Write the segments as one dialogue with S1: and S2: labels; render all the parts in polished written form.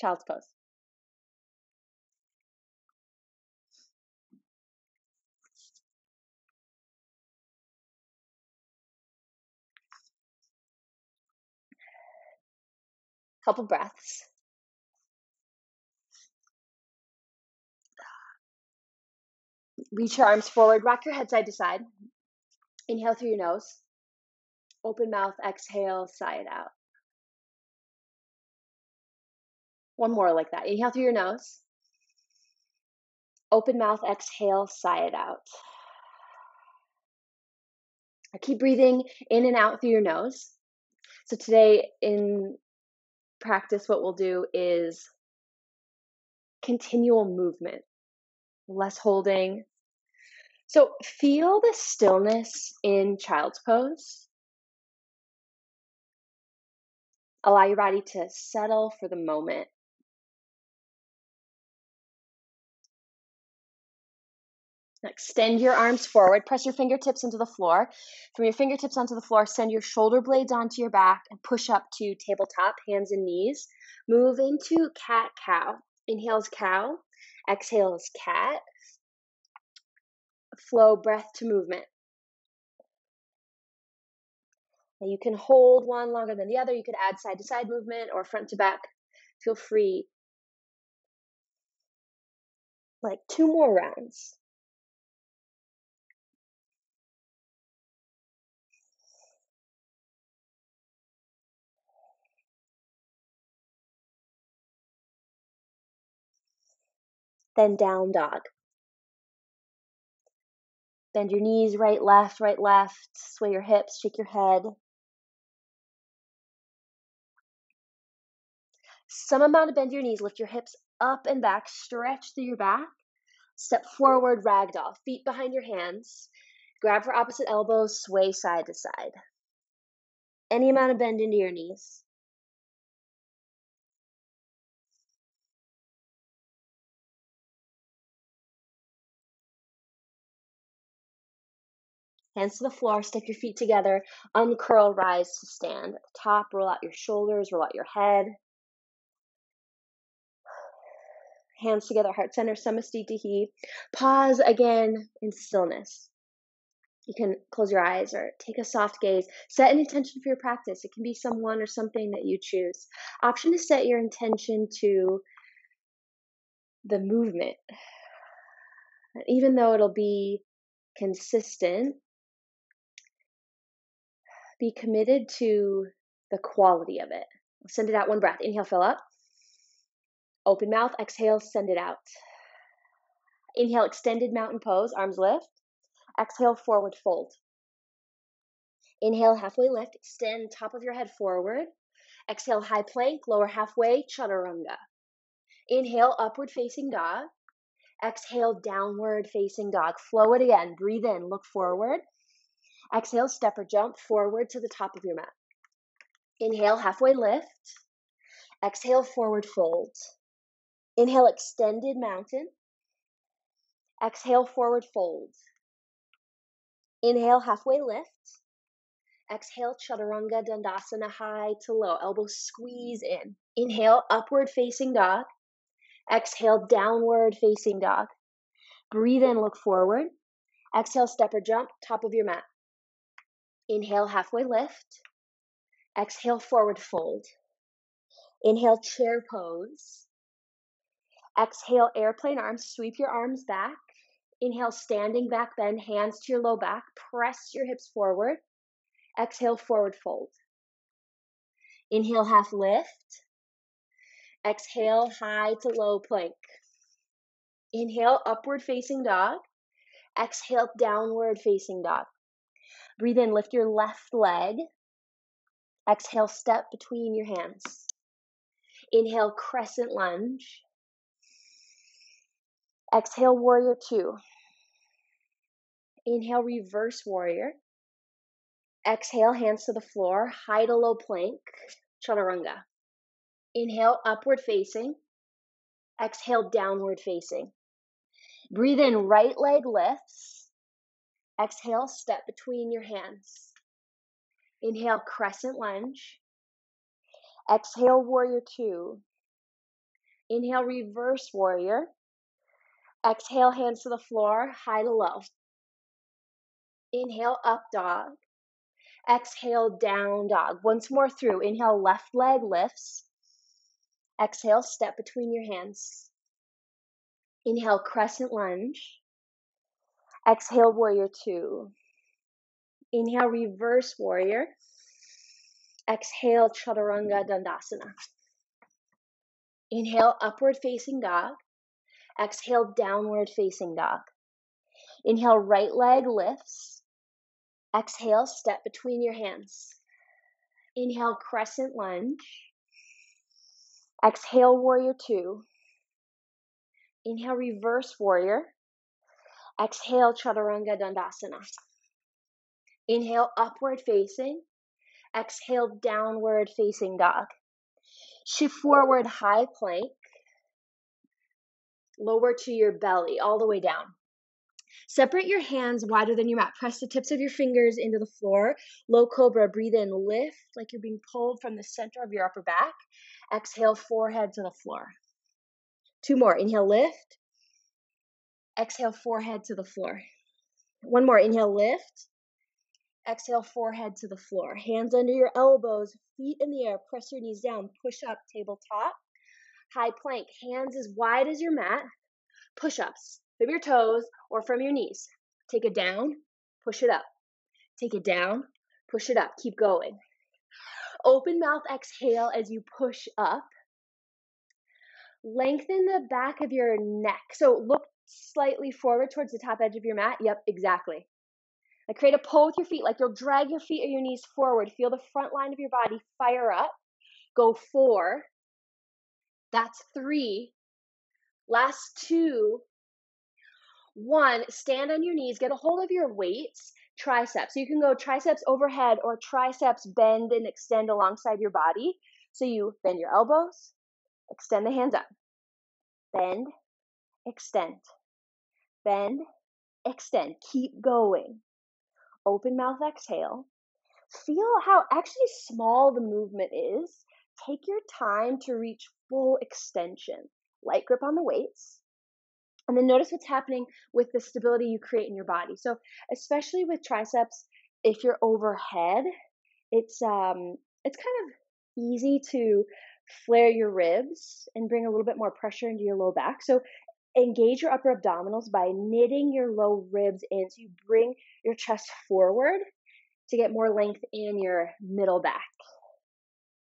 S1: Child's pose. Couple breaths. Reach your arms forward, rock your head side to side. Inhale through your nose. Open mouth, exhale, sigh it out. One more like that. Inhale through your nose. Open mouth, exhale, sigh it out. Keep breathing in and out through your nose. So today in practice, what we'll do is continual movement, less holding. So feel the stillness in child's pose. Allow your body to settle for the moment. Extend your arms forward, press your fingertips into the floor. From your fingertips onto the floor, send your shoulder blades onto your back and push up to tabletop, hands and knees. Move into cat-cow. Inhale is cow, exhale is cat. Flow breath to movement. Now you can hold one longer than the other. You could add side to side movement or front to back. Feel free. Like 2 more rounds. Then down dog. Bend your knees, right, left, sway your hips, shake your head. Some amount of bend your knees, lift your hips up and back, stretch through your back. Step forward, ragdoll, feet behind your hands. Grab for opposite elbows, sway side to side. Any amount of bend into your knees. Hands to the floor, step your feet together, uncurl, rise to stand. At the top, roll out your shoulders, roll out your head. Hands together, heart center, samastitihi. Pause again in stillness. You can close your eyes or take a soft gaze. Set an intention for your practice. It can be someone or something that you choose. Option to set your intention to the movement. Even though it'll be consistent, be committed to the quality of it. Send it out, one breath. Inhale, fill up. Open mouth, exhale, send it out. Inhale, extended mountain pose, arms lift. Exhale, forward fold. Inhale, halfway lift, extend top of your head forward. Exhale, high plank, lower halfway, chaturanga. Inhale, upward facing dog. Exhale, downward facing dog. Flow it again, breathe in, look forward. Exhale, step or jump forward to the top of your mat. Inhale, halfway lift. Exhale, forward fold. Inhale, extended mountain. Exhale, forward fold. Inhale, halfway lift. Exhale, chaturanga dandasana, high to low. Elbows squeeze in. Inhale, upward facing dog. Exhale, downward facing dog. Breathe in, look forward. Exhale, step or jump, top of your mat. Inhale, halfway lift. Exhale, forward fold. Inhale, chair pose. Exhale, airplane arms, sweep your arms back. Inhale, standing back bend, hands to your low back. Press your hips forward. Exhale, forward fold. Inhale, half lift. Exhale, high to low plank. Inhale, upward facing dog. Exhale, downward facing dog. Breathe in, lift your left leg. Exhale, step between your hands. Inhale, crescent lunge. Exhale, warrior two. Inhale, reverse warrior. Exhale, hands to the floor, high to low plank, chaturanga. Inhale, upward facing. Exhale, downward facing. Breathe in, right leg lifts. Exhale, step between your hands. Inhale, crescent lunge. Exhale, warrior two. Inhale, reverse warrior. Exhale, hands to the floor, high to low. Inhale, up dog. Exhale, down dog. Once more through. Inhale, left leg lifts. Exhale, step between your hands. Inhale, crescent lunge. Exhale, warrior two. Inhale, reverse warrior. Exhale, chaturanga dandasana. Inhale, upward facing dog. Exhale, downward facing dog. Inhale, right leg lifts. Exhale, step between your hands. Inhale, crescent lunge. Exhale, warrior two. Inhale, reverse warrior. Exhale, chaturanga dandasana. Inhale, upward facing. Exhale, downward facing dog. Shift forward, high plank. Lower to your belly, all the way down. Separate your hands wider than your mat. Press the tips of your fingers into the floor. Low cobra, breathe in, lift like you're being pulled from the center of your upper back. Exhale, forehead to the floor. Two more. Inhale, lift. Exhale, forehead to the floor. One more. Inhale, lift. Exhale, forehead to the floor. Hands under your elbows, feet in the air. Press your knees down. Push up, tabletop. High plank. Hands as wide as your mat. Push-ups from your toes or from your knees. Take it down, push it up. Take it down, push it up. Keep going. Open mouth exhale as you push up. Lengthen the back of your neck. So look slightly forward towards the top edge of your mat. Yep, exactly. Now create a pull with your feet, like you'll drag your feet or your knees forward. Feel the front line of your body fire up. Go 4. That's 3. Last 2. 1, stand on your knees, get a hold of your weights, triceps. So you can go triceps overhead or triceps bend and extend alongside your body. So you bend your elbows, extend the hands up. Bend, extend. Bend, extend. Keep going. Open mouth exhale. Feel how actually small the movement is. Take your time to reach full extension. Light grip on the weights. And then notice what's happening with the stability you create in your body. So especially with triceps, if you're overhead, it's kind of easy to flare your ribs and bring a little bit more pressure into your low back. So engage your upper abdominals by knitting your low ribs in. So you bring your chest forward to get more length in your middle back.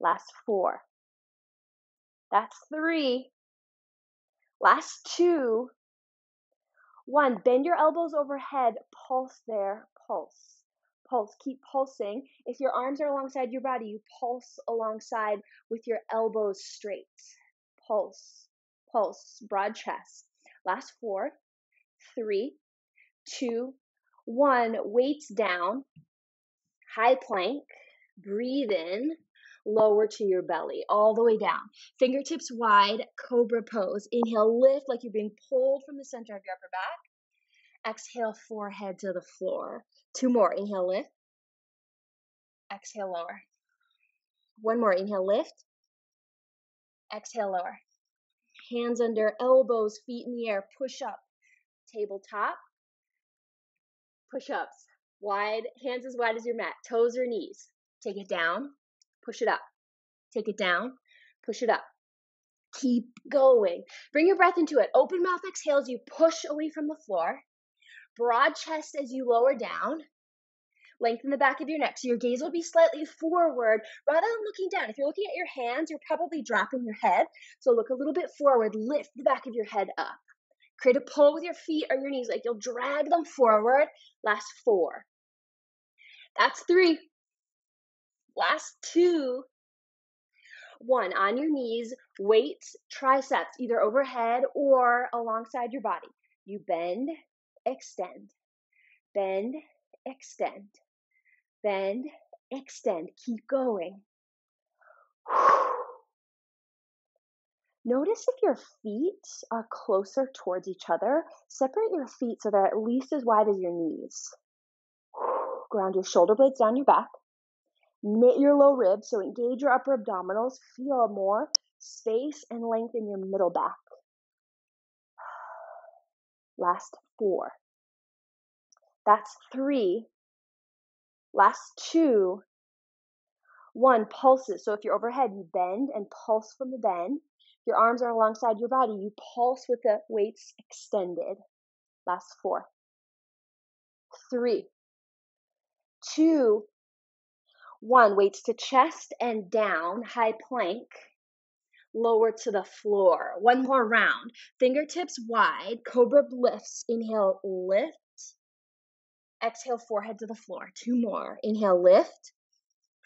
S1: Last 4. That's 3. Last 2. 1, bend your elbows overhead, pulse there, pulse. Pulse, keep pulsing. If your arms are alongside your body, you pulse alongside with your elbows straight. Pulse, pulse, broad chest. Last 4, 3, 2, 1, weights down, high plank, breathe in, lower to your belly, all the way down. Fingertips wide, cobra pose. Inhale, lift like you're being pulled from the center of your upper back. Exhale, forehead to the floor. 2 more. Inhale, lift. Exhale, lower. 1 more. Inhale, lift. Exhale, lower. Hands under elbows, feet in the air. Push up. Tabletop. Push-ups. Wide, hands as wide as your mat. Toes or knees. Take it down. Push it up. Take it down. Push it up. Keep going. Bring your breath into it. Open mouth exhale as you push away from the floor. Broad chest as you lower down. Lengthen the back of your neck. So your gaze will be slightly forward rather than looking down. If you're looking at your hands, you're probably dropping your head. So look a little bit forward. Lift the back of your head up. Create a pull with your feet or your knees, like you'll drag them forward. Last 4. That's 3. Last 2. 1, on your knees, weights, triceps, either overhead or alongside your body. You bend, extend, bend, extend, bend, extend. Keep going. Notice if your feet are closer towards each other. Separate your feet so they're at least as wide as your knees. Ground your shoulder blades down your back. Knit your low ribs, so engage your upper abdominals. Feel more space and length in your middle back. Last 4. That's 3. Last 2. 1, pulses. So if you're overhead, you bend and pulse from the bend. Your arms are alongside your body. You pulse with the weights extended. Last 4. 3, 2, 1. Weights to chest and down, high plank. Lower to the floor. 1 more round. Fingertips wide. Cobra lifts. Inhale, lift. Exhale, forehead to the floor. 2 more. Inhale, lift.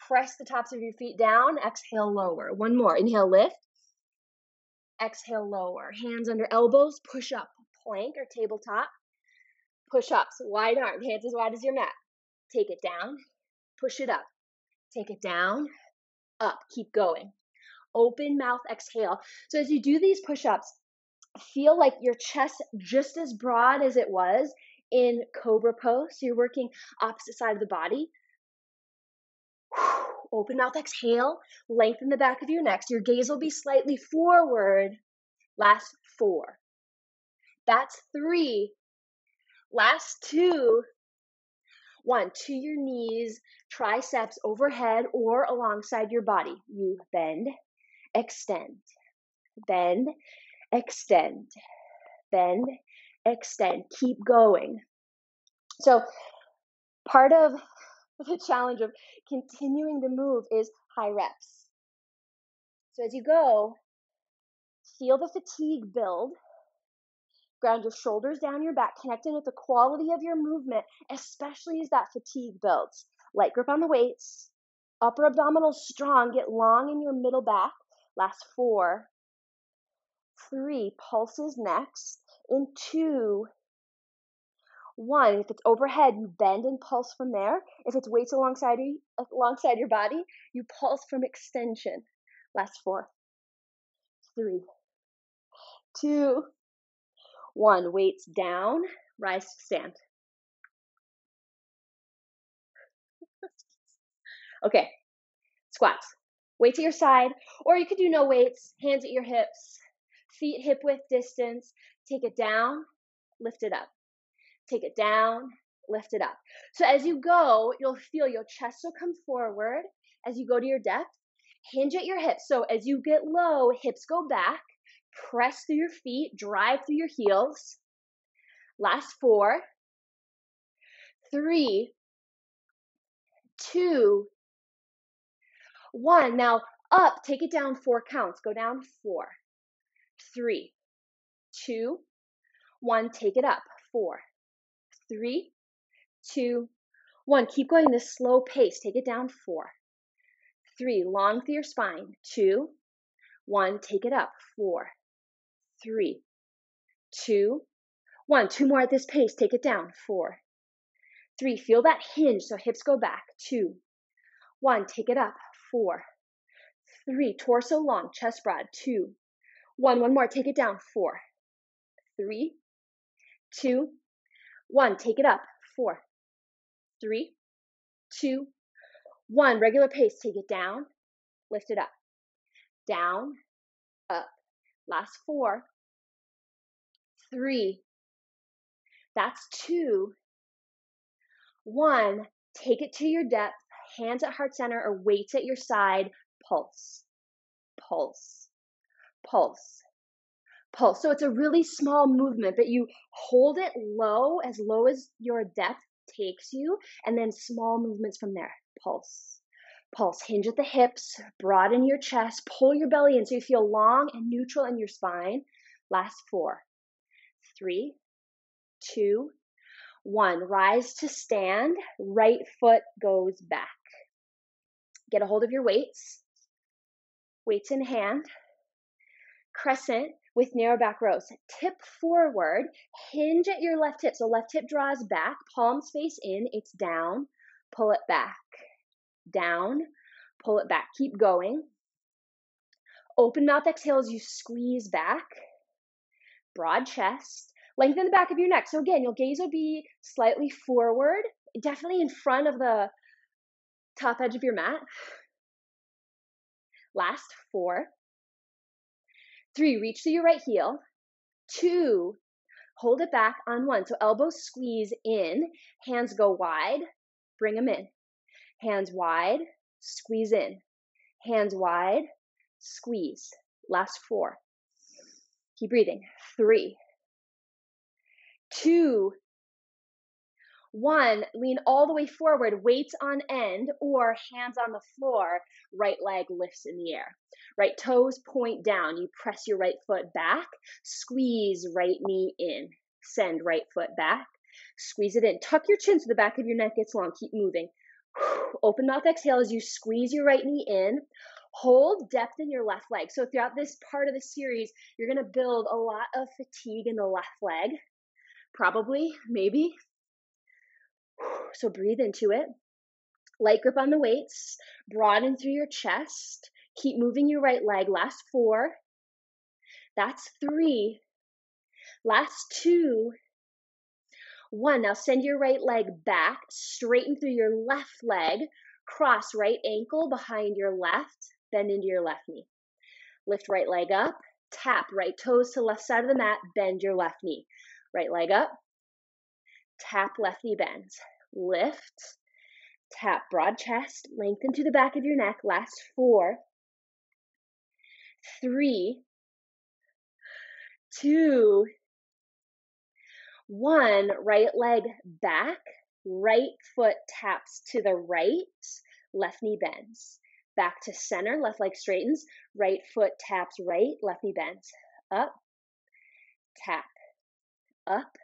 S1: Press the tops of your feet down. Exhale, lower. 1 more. Inhale, lift. Exhale, lower. Hands under elbows. Push up. Plank or tabletop. Push-ups. Wide arm. Hands as wide as your mat. Take it down. Push it up. Take it down. Up. Keep going. Open mouth, exhale. So as you do these push-ups, feel like your chest just as broad as it was in cobra pose. So you're working opposite side of the body. Open mouth, exhale. Lengthen the back of your neck. So your gaze will be slightly forward. Last 4. That's 3. Last 2. 1. To your knees, triceps overhead or alongside your body. You bend, extend, bend, extend, bend, extend. Keep going. So part of the challenge of continuing to move is high reps. So as you go, feel the fatigue build. Ground your shoulders down your back, connecting with the quality of your movement, especially as that fatigue builds. Light grip on the weights. Upper abdominal strong. Get long in your middle back. Last 4. 3. Pulses next. In 2. 1. If it's overhead, you bend and pulse from there. If it's weights alongside your body, you pulse from extension. Last 4. 3. 2. 1. Weights down. Rise to stand. Okay. Squats. Weights at your side, or you could do no weights. Hands at your hips. Feet hip width distance. Take it down. Lift it up. Take it down. Lift it up. So as you go, you'll feel your chest will come forward as you go to your depth. Hinge at your hips. So as you get low, hips go back. Press through your feet. Drive through your heels. Last 4. 3. 2. 1. Now up, take it down 4 counts. Go down 4. 3. 2. 1. Take it up. 4. 3. 2. 1. Keep going this slow pace. Take it down 4. 3. Long through your spine. 2. 1. Take it up. 4. 3. 2. 1. 2 more at this pace. Take it down. 4. 3. Feel that hinge. So hips go back. 2. 1. Take it up. 4. 3. Torso long. Chest broad. 2. 1. 1 more. Take it down. 4. 3. 2. 1. Take it up. 4. 3. 2. 1. Regular pace. Take it down. Lift it up. Down. Up. Last 4. 3. That's 2. 1. Take it to your depth. Hands at heart center or weights at your side. Pulse. Pulse. Pulse. Pulse. So it's a really small movement, but you hold it low as your depth takes you, and then small movements from there. Pulse. Pulse. Hinge at the hips, broaden your chest, pull your belly in so you feel long and neutral in your spine. Last 4. 3. 2. 1. Rise to stand. Right foot goes back. Get a hold of your weights. Weights in hand. Crescent with narrow back rows. Tip forward. Hinge at your left hip. So left hip draws back. Palms face in. It's down. Pull it back. Down. Pull it back. Keep going. Open mouth exhale as you squeeze back. Broad chest. Lengthen the back of your neck. So again, your gaze will be slightly forward, definitely in front of the top edge of your mat. Last 4. 3, reach through your right heel. 2, hold it back on 1. So elbows squeeze in, hands go wide, bring them in. Hands wide, squeeze in. Hands wide, squeeze. Last 4. Keep breathing. 3, 2, 1. Lean all the way forward, weights on end or hands on the floor. Right leg lifts in the air. Right toes point down. You press your right foot back. Squeeze right knee in. Send right foot back. Squeeze it in. Tuck your chin so the back of your neck gets long. Keep moving. Open mouth exhale as you squeeze your right knee in. Hold depth in your left leg. So throughout this part of the series, you're going to build a lot of fatigue in the left leg. Probably, maybe. So breathe into it. Light grip on the weights. Broaden through your chest. Keep moving your right leg. Last 4. That's 3. Last 2. 1. Now send your right leg back. Straighten through your left leg. Cross right ankle behind your left. Bend into your left knee. Lift right leg up. Tap right toes to left side of the mat. Bend your left knee. Right leg up. Tap left knee bends. Lift. Tap broad chest. Lengthen to the back of your neck. Last 4. 3, 2, 1. Right leg back. Right foot taps to the right. Left knee bends. Back to center. Left leg straightens. Right foot taps right. Left knee bends. Up. Tap. Up.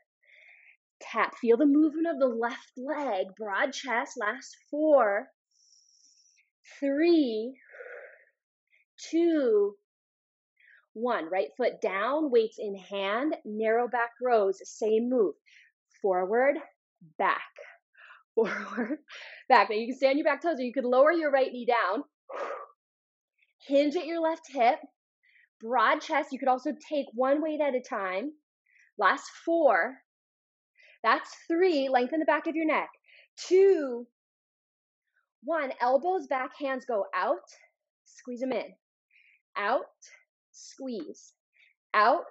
S1: Tap. Feel the movement of the left leg. Broad chest. Last 4, 3, 2, 1. Right foot down, weights in hand, narrow back rows, same move. Forward, back, forward, back. Now you can stay on your back toes or you could lower your right knee down. Hinge at your left hip. Broad chest. You could also take one weight at a time. Last 4. That's 3. Lengthen the back of your neck. 2, 1. Elbows back, hands go out. Squeeze them in. Out, squeeze. Out,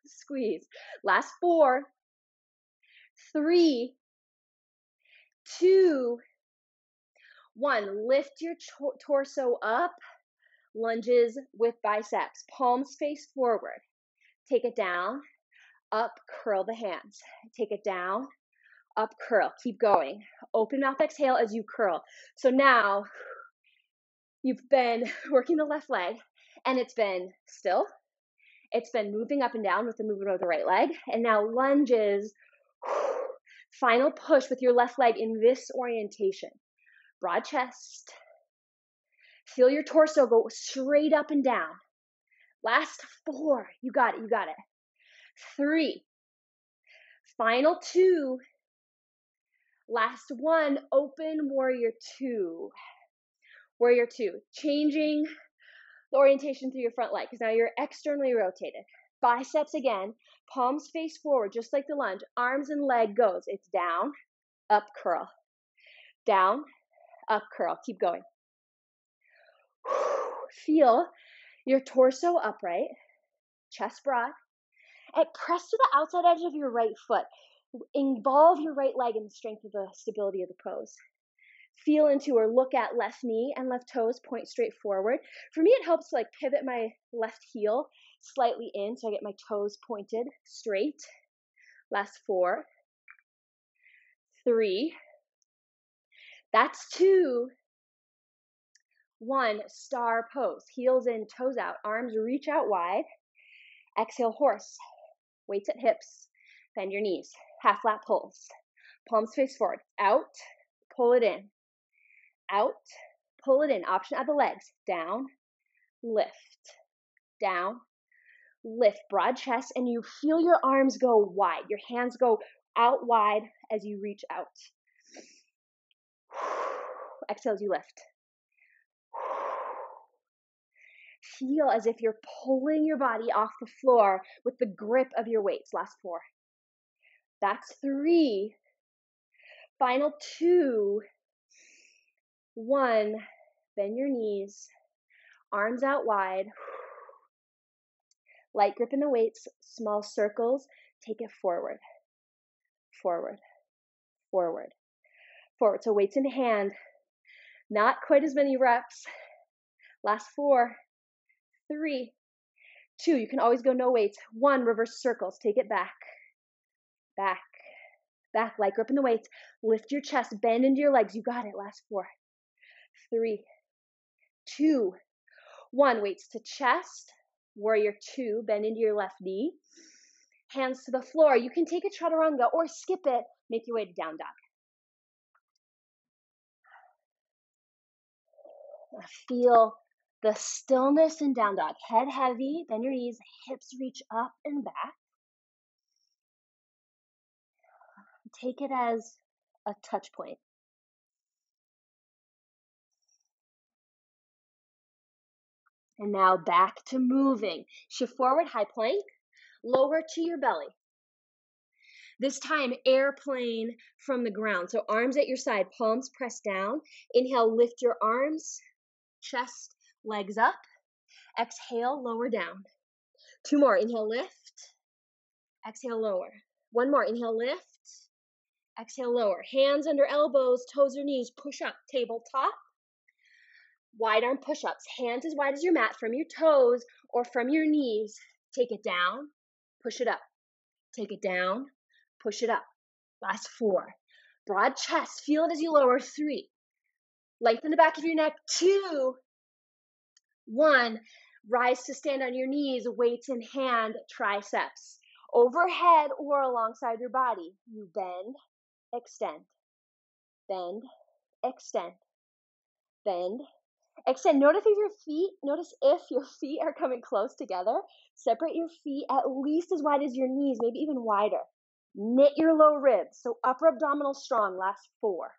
S1: squeeze. Last 4, 3, 2, 1. Lift your torso up. Lunges with biceps. Palms face forward. Take it down. Up, curl the hands. Take it down. Up, curl. Keep going. Open mouth exhale as you curl. So now you've been working the left leg and it's been still. It's been moving up and down with the movement of the right leg. And now lunges. Final push with your left leg in this orientation. Broad chest. Feel your torso go straight up and down. Last 4. You got it. You got it. 3. Final 2. Last 1. Open warrior 2. Warrior 2. Changing the orientation through your front leg because now you're externally rotated. Biceps again. Palms face forward just like the lunge. Arms and leg goes. It's down, up, curl. Down, up, curl. Keep going. Feel your torso upright, chest broad, and press to the outside edge of your right foot. Involve your right leg in the strength of the stability of the pose. Feel into or look at left knee and left toes, point straight forward. For me, it helps to like pivot my left heel slightly in so I get my toes pointed straight. Last 4, 3, that's 2, 1. Star pose. Heels in, toes out, arms reach out wide. Exhale, horse. Weights at hips. Bend your knees. Half flat pulls. Palms face forward. Out. Pull it in. Out. Pull it in. Option at the legs. Down. Lift. Down. Lift. Broad chest. And you feel your arms go wide. Your hands go out wide as you reach out. Exhale as you lift. Feel as if you're pulling your body off the floor with the grip of your weights. Last 4. That's 3. Final 2. 1. Bend your knees. Arms out wide. Light grip in the weights, small circles. Take it forward, forward, forward, forward. So weights in hand, not quite as many reps. Last 4, 3, 2. You can always go no weights. 1, reverse circles. Take it back, back, back. Light grip in the weights. Lift your chest, bend into your legs. You got it. Last 4, 3, 2, 1. Weights to chest. Warrior 2. Bend into your left knee. Hands to the floor. You can take a chaturanga or skip it. Make your way to down dog. Feel the stillness in down dog. Head heavy, bend your knees, hips reach up and back. Take it as a touch point. And now back to moving. Shift forward, high plank, lower to your belly. This time, airplane from the ground. So arms at your side, palms pressed down. Inhale, lift your arms, chest, legs up. Exhale, lower down. 2 more. Inhale, lift. Exhale, lower. 1 more. Inhale, lift. Exhale, lower. Hands under elbows, toes or knees. Push up, tabletop. Wide arm push-ups. Hands as wide as your mat from your toes or from your knees. Take it down, push it up. Take it down, push it up. Last 4. Broad chest. Feel it as you lower. 3. Lengthen the back of your neck. 2, 1. Rise to stand on your knees, weights in hand, triceps. Overhead or alongside your body. You bend, extend, bend, extend, bend, extend. Notice if your feet are coming close together. Separate your feet at least as wide as your knees, maybe even wider. Knit your low ribs, so upper abdominal strong. Last 4,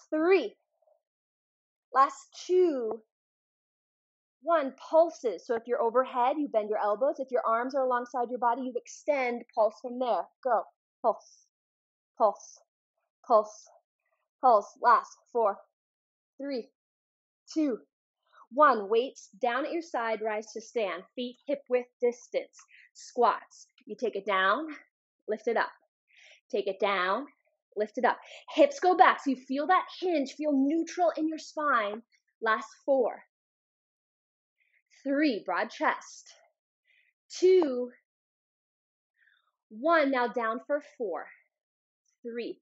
S1: 3, last 2, 1. Pulses. So if you're overhead, you bend your elbows. If your arms are alongside your body, you extend. Pulse from there. Go. Pulse, pulse, pulse, pulse. Last 4, 3, 2, 1. Weights down at your side. Rise to stand. Feet hip width distance. Squats. You take it down, lift it up. Take it down, lift it up. Hips go back so you feel that hinge. Feel neutral in your spine. Last 4, 3. Broad chest. 2, 1. Now down for 4, 3,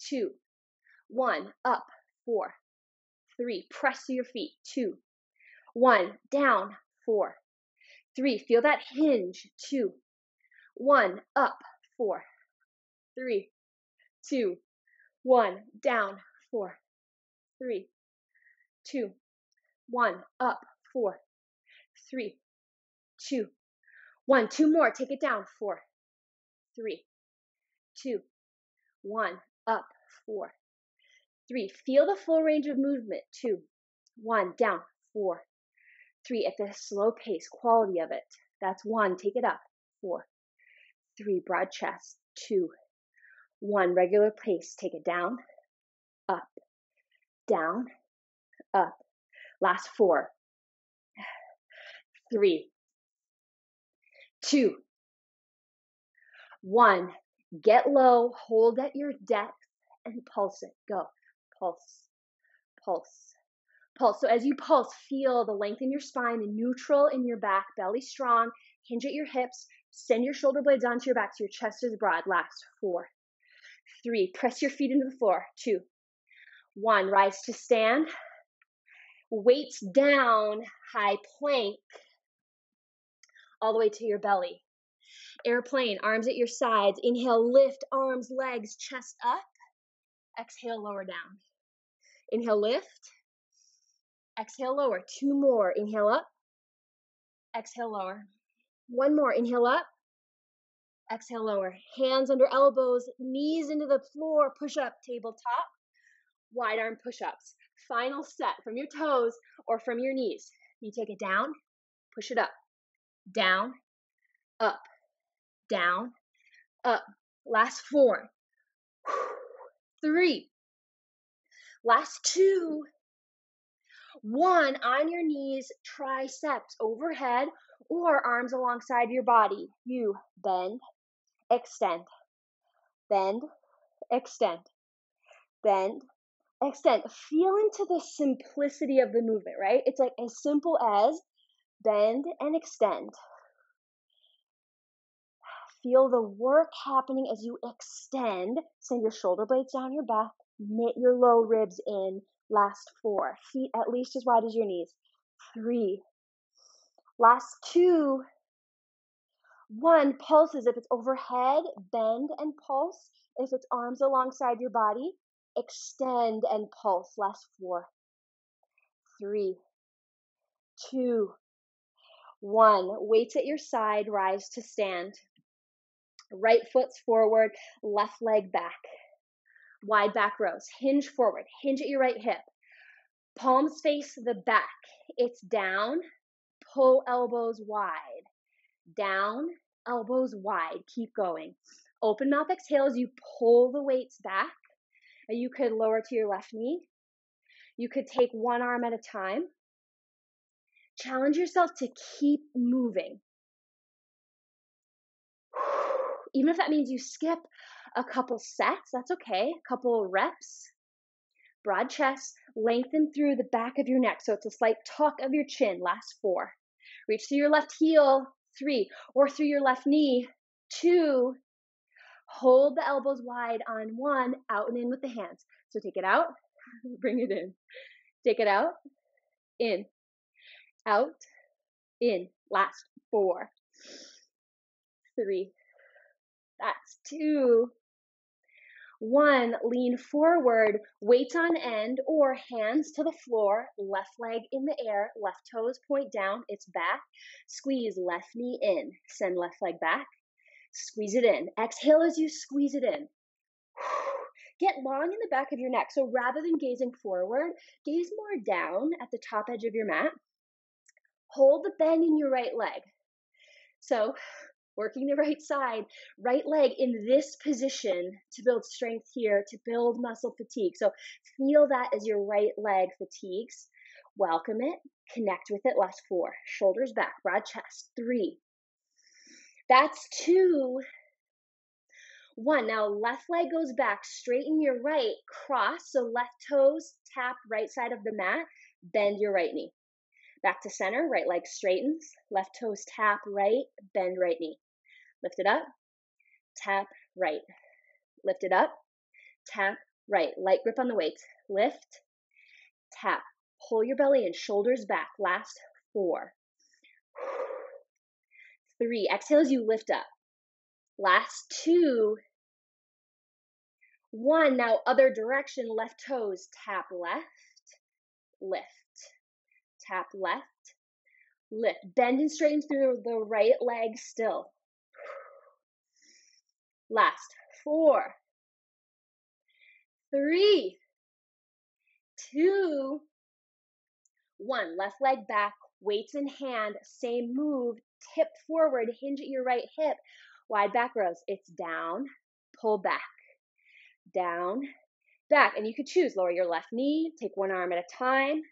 S1: 2, 1. Up. 4, 3. Press to your feet. 2, 1. Down. 4, 3. Feel that hinge. 2, 1. Up. 4, 3, 2, 1. Down. 4, 3, 2, 1. Up. 4, 3, 2, 1. 2 more. Take it down. 4, 3, 2, 1. Up. 4, 3. Feel the full range of movement. 2, 1. Down. 4, 3. At the slow pace, quality of it. That's 1. Take it up. 4, 3. Broad chest. 2, 1. Regular pace. Take it down, up, down, up. Last 4, 3, 2, 1. Get low, hold at your depth, and pulse it. Go. Pulse, pulse, pulse. So as you pulse, feel the length in your spine, the neutral in your back, belly strong, hinge at your hips, send your shoulder blades onto your back so your chest is broad. Last 4, 3. Press your feet into the floor. 2, 1. Rise to stand. Weights down, high plank, all the way to your belly. Airplane, arms at your sides. Inhale, lift, arms, legs, chest up. Exhale, lower down. Inhale, lift. Exhale, lower. 2 more. Inhale up. Exhale, lower. 1 more. Inhale up. Exhale, lower. Hands under elbows, knees into the floor. Push up, tabletop. Wide arm push-ups. Final set from your toes or from your knees. You take it down, push it up. Down, up, down, up. Last 4, 3. Last 2, 1, on your knees, triceps overhead or arms alongside your body. You bend, extend, bend, extend, bend, extend. Feel into the simplicity of the movement, right? It's like as simple as bend and extend. Feel the work happening as you extend. Send your shoulder blades down your back. Knit your low ribs in. Last 4. Feet at least as wide as your knees. 3. Last 2. 1. Pulses. If it's overhead, bend and pulse. If it's arms alongside your body, extend and pulse. Last 4. 3. 2. 1. Weights at your side. Rise to stand. Right foot's forward, left leg back. Wide back rows. Hinge forward. Hinge at your right hip. Palms face the back. It's down. Pull elbows wide. Down, elbows wide. Keep going. Open mouth exhale as you pull the weights back. You could lower to your left knee. You could take one arm at a time. Challenge yourself to keep moving. Even if that means you skip a couple sets, that's okay. A couple reps. Broad chest, lengthen through the back of your neck. So it's a slight tuck of your chin. Last 4. Reach through your left heel. 3. Or through your left knee. 2. Hold the elbows wide on 1. Out and in with the hands. So take it out. Bring it in. Take it out. In. Out. In. Last 4. 3. That's 2. 1, lean forward, weights on end or hands to the floor, left leg in the air, left toes point down, it's back. Squeeze left knee in, send left leg back, squeeze it in. Exhale as you squeeze it in. Get long in the back of your neck. So rather than gazing forward, gaze more down at the top edge of your mat. Hold the bend in your right leg. So working the right side, right leg in this position to build strength here, to build muscle fatigue. So feel that as your right leg fatigues. Welcome it, connect with it. Last 4, shoulders back, broad chest. 3. That's 2. 1, now left leg goes back, straighten your right, cross, so left toes tap right side of the mat, bend your right knee. Back to center, right leg straightens, left toes tap right, bend right knee. Lift it up, tap, right. Lift it up, tap, right. Light grip on the weights. Lift, tap. Pull your belly in, shoulders back. Last 4. 3. Exhale as you lift up. Last 2. 1. Now other direction, left toes. Tap left, lift. Tap left, lift. Bend and straighten through the right leg still. Last 4. 3. 2. 1. Left leg back, weights in hand, same move, tip forward, hinge at your right hip, wide back rows. It's down, pull back, down, back. And you could choose, lower your left knee, take one arm at a time.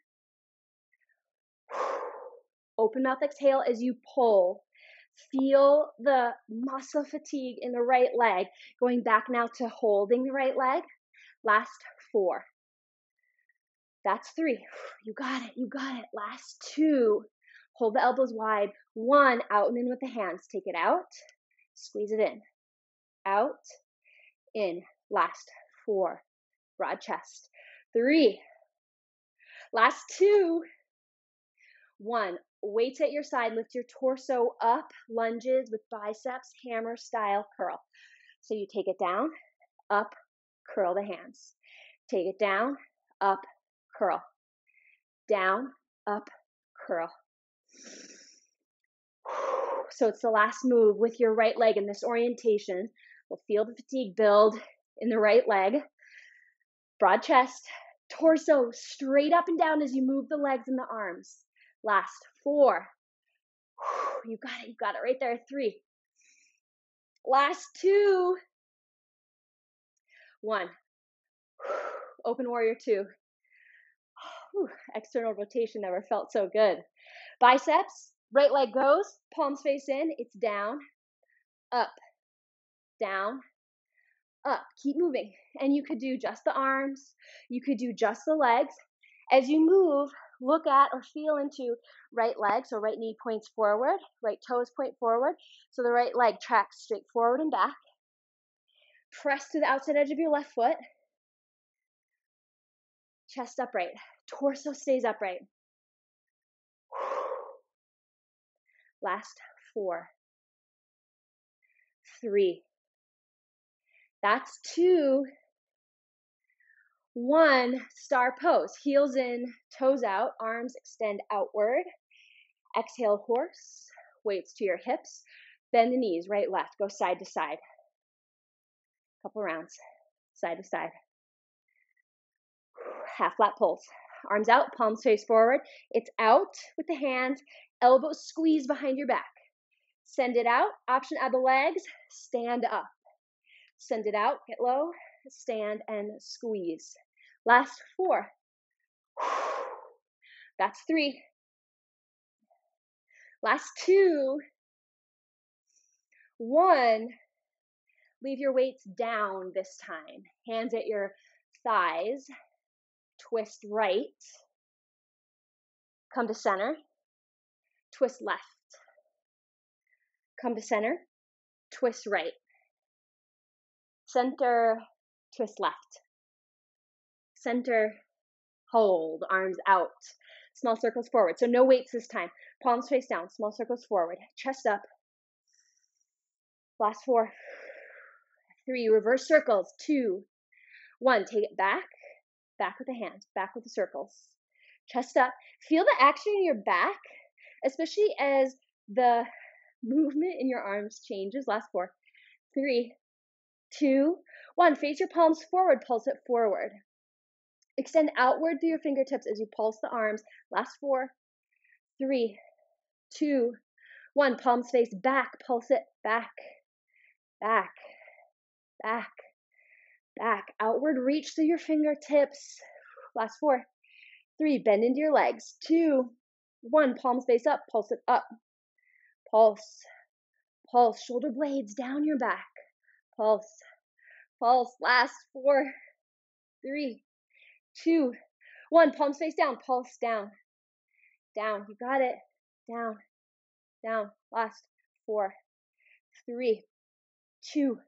S1: Open mouth exhale as you pull. Feel the muscle fatigue in the right leg. Going back now to holding the right leg. Last 4. That's 3. You got it. You got it. Last 2. Hold the elbows wide. 1, out and in with the hands. Take it out. Squeeze it in. Out, in. Last 4. Broad chest. 3. Last 2. 1. Weights at your side. Lift your torso up. Lunges with biceps, hammer style curl. So you take it down, up, curl the hands. Take it down, up, curl. Down, up, curl. So it's the last move with your right leg in this orientation. We'll feel the fatigue build in the right leg. Broad chest, torso straight up and down as you move the legs and the arms. Last 4. You got it right there. 3. Last 2. 1. Open warrior 2. Whew, external rotation never felt so good. Biceps, right leg goes, palms face in, it's down, up, down, up. Keep moving. And you could do just the arms, you could do just the legs. As you move, look at or feel into right leg, so right knee points forward, right toes point forward, so the right leg tracks straight forward and back. Press to the outside edge of your left foot. Chest upright, torso stays upright. Last 4, 3. That's 2. 1, star pose. Heels in, toes out, arms extend outward. Exhale, horse. Weights to your hips. Bend the knees, right, left. Go side to side. Couple rounds, side to side. Half flat pulse. Arms out, palms face forward. It's out with the hands. Elbows squeeze behind your back. Send it out. Option add the legs. Stand up. Send it out. Get low. Stand and squeeze. Last 4. That's 3. Last 2. 1. Leave your weights down this time. Hands at your thighs. Twist right. Come to center. Twist left. Come to center. Twist right. Center. Twist left. Center. Hold. Arms out. Small circles forward. So no weights this time. Palms face down. Small circles forward. Chest up. Last 4. 3. Reverse circles. 2. 1. Take it back. Back with the hands. Back with the circles. Chest up. Feel the action in your back, especially as the movement in your arms changes. Last 4. 3. 2. 1. Face your palms forward. Pulse it forward. Extend outward through your fingertips as you pulse the arms. Last 4. 3. 2. 1. Palms face back. Pulse it back. Back. Back. Back. Outward reach through your fingertips. Last 4. 3. Bend into your legs. 2. 1. Palms face up. Pulse it up. Pulse. Pulse. Shoulder blades down your back. Pulse. Pulse. Last 4. 3. 2. 1. Palms face down. Pulse down. Down. You got it. Down. Down. Last 4. 3. 2.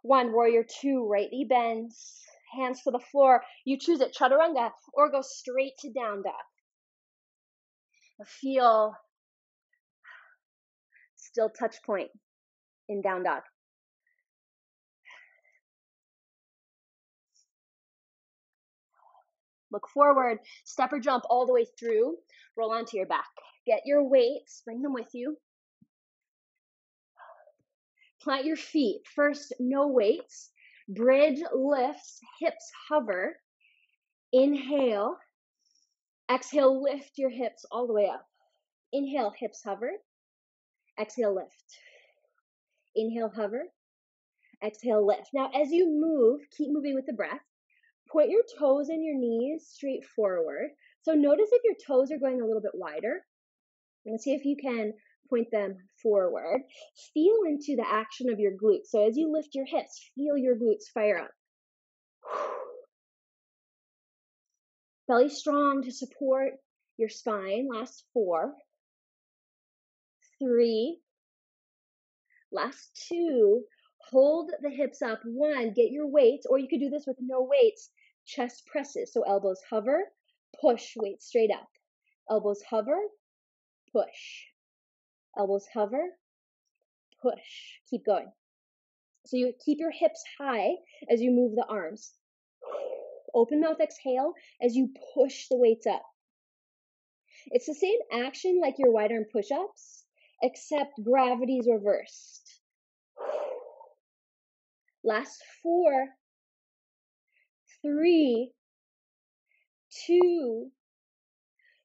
S1: 1. Warrior 2. Right knee bends. Hands to the floor. You choose it. Chaturanga or go straight to down dog. Feel still touch point in down dog. Look forward, step or jump all the way through, roll onto your back. Get your weights, bring them with you. Plant your feet. First, no weights. Bridge lifts, hips hover. Inhale. Exhale, lift your hips all the way up. Inhale, hips hover. Exhale, lift. Inhale, hover. Exhale, lift. Now, as you move, keep moving with the breath. Point your toes and your knees straight forward. So notice if your toes are going a little bit wider. And see if you can point them forward. Feel into the action of your glutes. So as you lift your hips, feel your glutes fire up. Belly strong to support your spine. Last 4. 3. Last 2. Hold the hips up. 1. Get your weights, or you could do this with no weights. Chest presses. So elbows hover, push, weight straight up. Elbows hover, push. Elbows hover, push. Keep going. So you keep your hips high as you move the arms. Open mouth exhale as you push the weights up. It's the same action like your wide arm push-ups, except gravity is reversed. Last 4, 3, 2,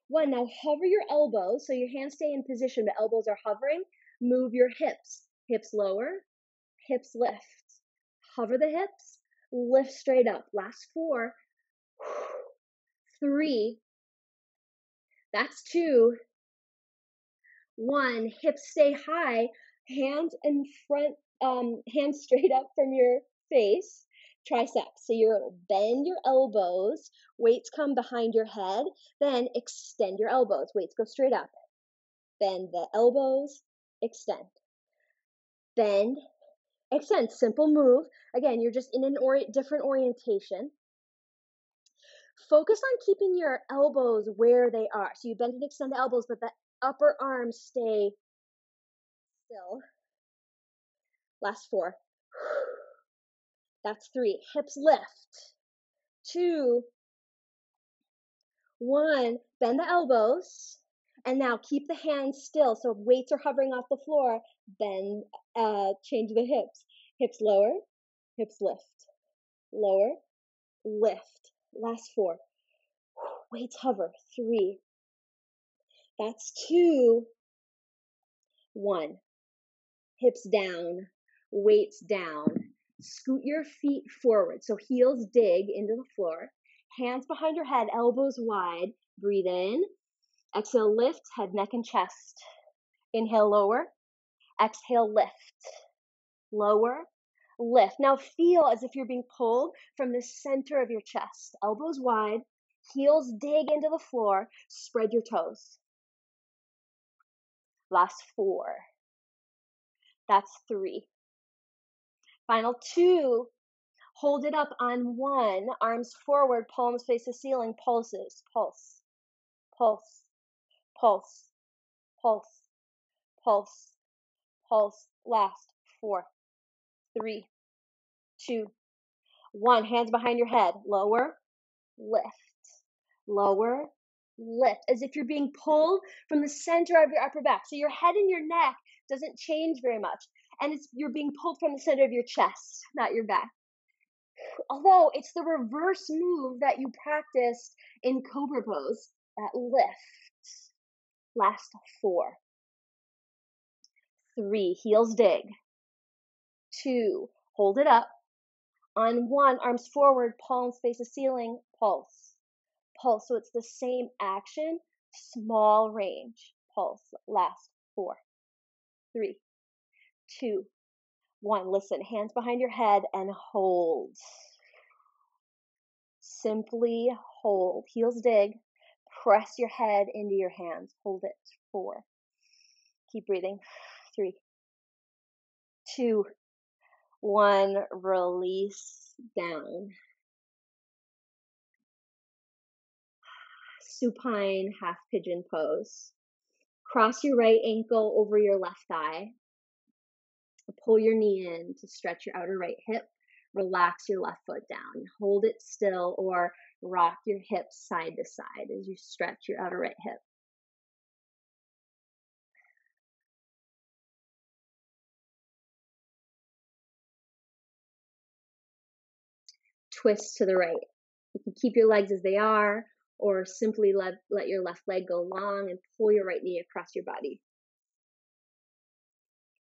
S1: 1. Now hover your elbows so your hands stay in position, but elbows are hovering. Move your hips. Hips lower, hips lift. Hover the hips, lift straight up. Last 4, 3, That's 2. 1, hips stay high, hands in front, hands straight up from your face, triceps. So you're bend your elbows, weights come behind your head, then extend your elbows, weights go straight up. Bend the elbows, extend. Bend, extend, simple move. Again, you're just in a different orientation. Focus on keeping your elbows where they are. So you bend and extend the elbows, but the upper arms stay still. Last 4. That's 3. Hips lift. 2, 1. Bend the elbows. And now keep the hands still. So weights are hovering off the floor. Bend, change the hips. Hips lower, hips lift. Lower, lift. Last 4. Weights hover. 3. That's 2, 1. Hips down, weights down. Scoot your feet forward. So heels dig into the floor. Hands behind your head, elbows wide. Breathe in. Exhale, lift, head, neck, and chest. Inhale, lower. Exhale, lift. Lower, lift. Now feel as if you're being pulled from the center of your chest. Elbows wide, heels dig into the floor. Spread your toes. Last 4. That's 3. Final 2. Hold it up on 1. Arms forward, palms face the ceiling. Pulses. Pulse. Pulse. Pulse. Pulse. Pulse. Pulse. Last 4. 3. 2. 1. Hands behind your head. Lower. Lift. Lower. Lift. As if you're being pulled from the center of your upper back. So your head and your neck doesn't change very much. And you're being pulled from the center of your chest, not your back. Although it's the reverse move that you practiced in Cobra Pose, that lift. Last 4. 3, heels dig. 2, hold it up. On 1, arms forward, palms face the ceiling, pulse. Pulse, so it's the same action, small range. Pulse, last 4. 3, 2, 1. Listen, hands behind your head and hold. Simply hold. Heels dig. Press your head into your hands. Hold it. 4. Keep breathing. 3, 2, 1. Release down. Supine half pigeon pose. Cross your right ankle over your left thigh. Pull your knee in to stretch your outer right hip. Relax your left foot down. Hold it still or rock your hips side to side as you stretch your outer right hip. Twist to the right. You can keep your legs as they are or simply let your left leg go long and pull your right knee across your body.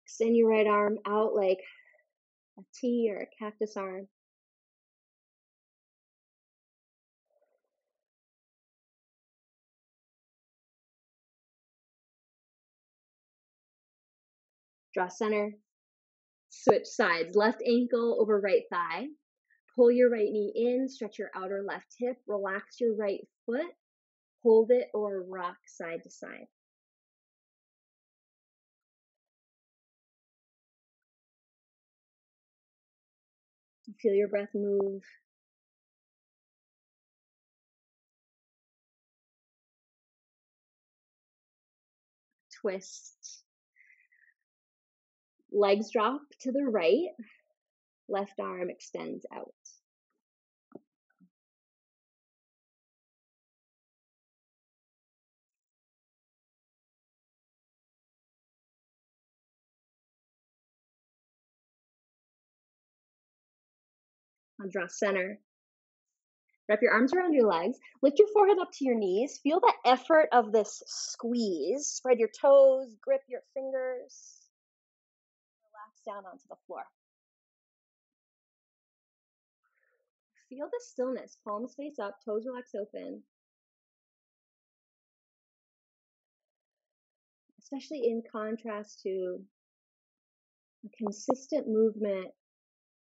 S1: Extend your right arm out like a T or a cactus arm. Draw center. Switch sides. Left ankle over right thigh. Pull your right knee in, stretch your outer left hip, relax your right foot, hold it or rock side to side. Feel your breath move. Twist. Legs drop to the right. Left arm extends out. I'll draw center. Wrap your arms around your legs. Lift your forehead up to your knees. Feel the effort of this squeeze. Spread your toes, grip your fingers. Relax down onto the floor. Feel the stillness. Palms face up, toes relax open. especially in contrast to a consistent movement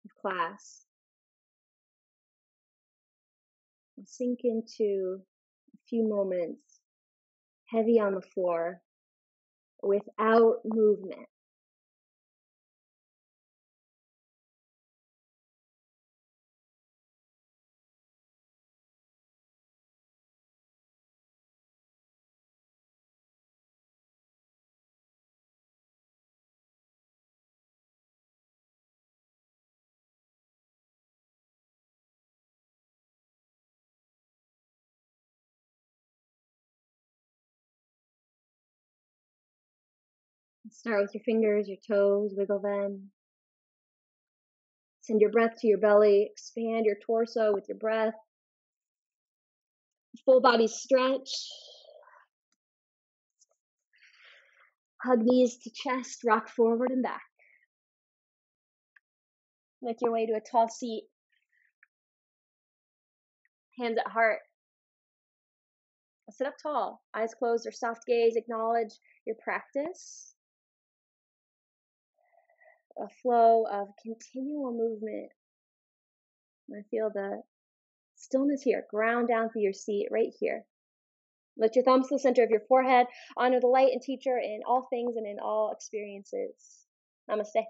S1: of class. Sink into a few moments, heavy on the floor, without movement. Start with your fingers, your toes, wiggle them. Send your breath to your belly, expand your torso with your breath. Full body stretch. Hug knees to chest, rock forward and back. Make your way to a tall seat. Hands at heart. Sit up tall, eyes closed or soft gaze. Acknowledge your practice. A flow of continual movement. I feel the stillness here. Ground down through your seat right here. Lift your thumbs to the center of your forehead. Honor the light and teacher in all things and in all experiences. Namaste.